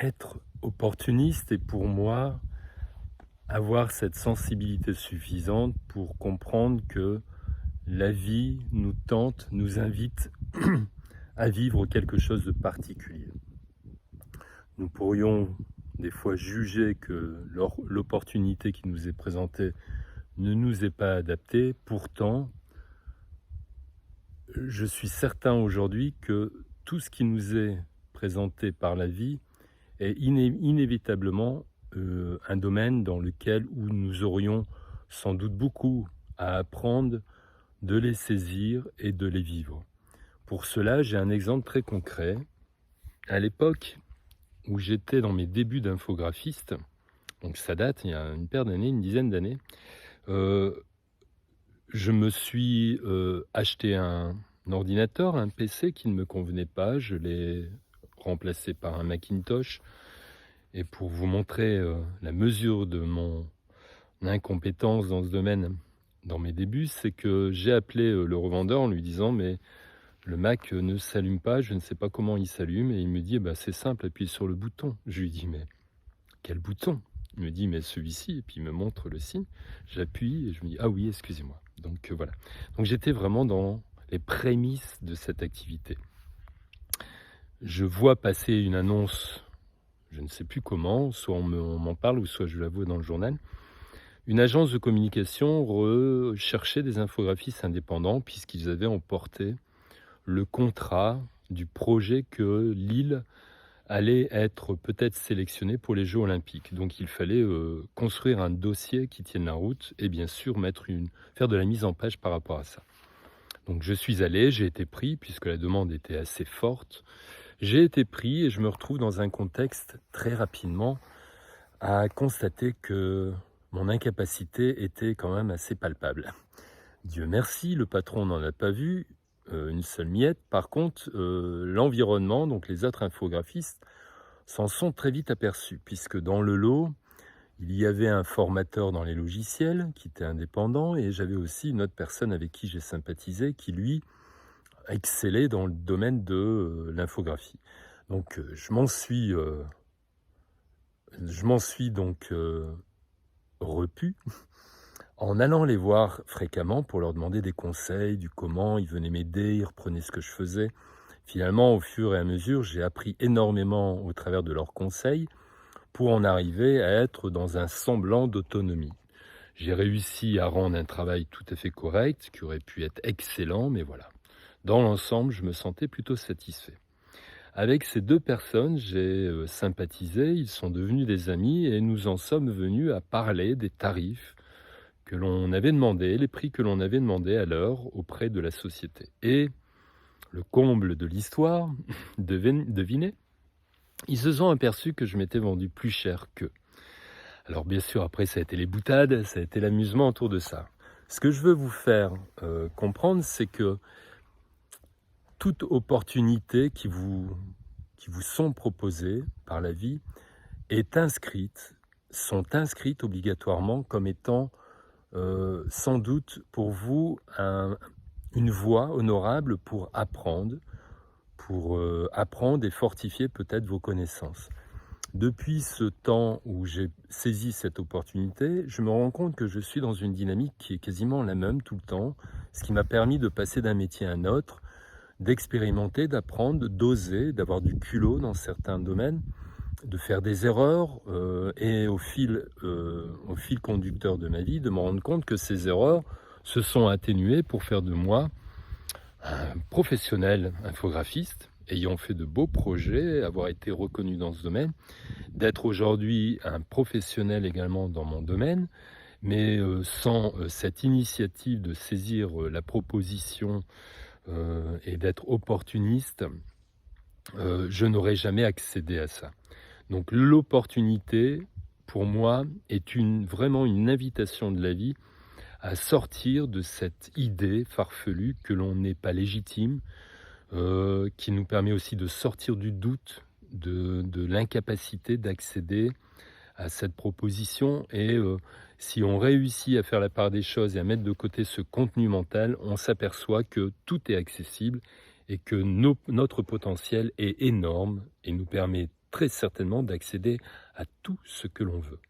Être opportuniste est pour moi avoir cette sensibilité suffisante pour comprendre que la vie nous tente, nous invite à vivre quelque chose de particulier. Nous pourrions des fois juger que l'opportunité qui nous est présentée ne nous est pas adaptée. Pourtant, je suis certain aujourd'hui que tout ce qui nous est présenté par la vie est inévitablement un domaine dans lequel où nous aurions sans doute beaucoup à apprendre de les saisir et de les vivre. Pour cela, j'ai un exemple très concret. À l'époque où j'étais dans mes débuts d'infographiste, donc ça date, il y a une paire d'années, une dizaine d'années, euh, je me suis acheté un ordinateur, un PC qui ne me convenait pas. Je l'ai remplacé par un Macintosh. Et pour vous montrer la mesure de mon incompétence dans ce domaine, dans mes débuts, c'est que j'ai appelé le revendeur en lui disant mais le Mac ne s'allume pas, je ne sais pas comment il s'allume. Et il me dit bah, c'est simple, appuie sur le bouton. Je lui dis mais quel bouton? Il me dit mais celui-ci, et puis il me montre le signe. J'appuie et je me dis ah oui, excusez-moi. Donc voilà. Donc j'étais vraiment dans les prémices de cette activité. Je vois passer une annonce, je ne sais plus comment, soit on m'en parle ou soit je la vois dans le journal. Une agence de communication recherchait des infographistes indépendants puisqu'ils avaient emporté le contrat du projet que Lille allait être peut-être sélectionné pour les Jeux Olympiques. Donc il fallait construire un dossier qui tienne la route et bien sûr faire de la mise en page par rapport à ça. Donc je suis allé, j'ai été pris puisque la demande était assez forte. J'ai été pris et je me retrouve dans un contexte très rapidement à constater que mon incapacité était quand même assez palpable. Dieu merci, le patron n'en a pas vu une seule miette. Par contre, l'environnement, donc les autres infographistes, s'en sont très vite aperçus, puisque dans le lot, il y avait un formateur dans les logiciels qui était indépendant, et j'avais aussi une autre personne avec qui j'ai sympathisé, qui lui excellait dans le domaine de l'infographie. Donc je m'en suis donc repu en allant les voir fréquemment pour leur demander des conseils, du comment. Ils venaient m'aider, ils reprenaient ce que je faisais. Finalement, au fur et à mesure, j'ai appris énormément au travers de leurs conseils pour en arriver à être dans un semblant d'autonomie. J'ai réussi à rendre un travail tout à fait correct, qui aurait pu être excellent, mais voilà. Dans l'ensemble, je me sentais plutôt satisfait. Avec ces deux personnes, j'ai sympathisé, ils sont devenus des amis et nous en sommes venus à parler des tarifs que l'on avait demandés, les prix que l'on avait demandés à l'heure auprès de la société. Et le comble de l'histoire, devinez, ils se sont aperçus que je m'étais vendu plus cher qu'eux. Alors bien sûr, après ça a été les boutades, ça a été l'amusement autour de ça. Ce que je veux vous faire comprendre, c'est que toute opportunité qui vous sont proposées par la vie sont inscrites obligatoirement comme étant sans doute pour vous une voie honorable pour apprendre et fortifier peut-être vos connaissances. Depuis ce temps où j'ai saisi cette opportunité, je me rends compte que je suis dans une dynamique qui est quasiment la même tout le temps, ce qui m'a permis de passer d'un métier à un autre, d'expérimenter, d'apprendre, d'oser, d'avoir du culot dans certains domaines, de faire des erreurs et au fil conducteur de ma vie, de me rendre compte que ces erreurs se sont atténuées pour faire de moi un professionnel infographiste, ayant fait de beaux projets, avoir été reconnu dans ce domaine, d'être aujourd'hui un professionnel également dans mon domaine, mais sans cette initiative de saisir la proposition et d'être opportuniste, je n'aurais jamais accédé à ça. Donc l'opportunité, pour moi, est vraiment une invitation de la vie à sortir de cette idée farfelue que l'on n'est pas légitime, qui nous permet aussi de sortir du doute, de l'incapacité d'accéder à cette proposition. Et si on réussit à faire la part des choses et à mettre de côté ce contenu mental, on s'aperçoit que tout est accessible et que notre potentiel est énorme et nous permet très certainement d'accéder à tout ce que l'on veut.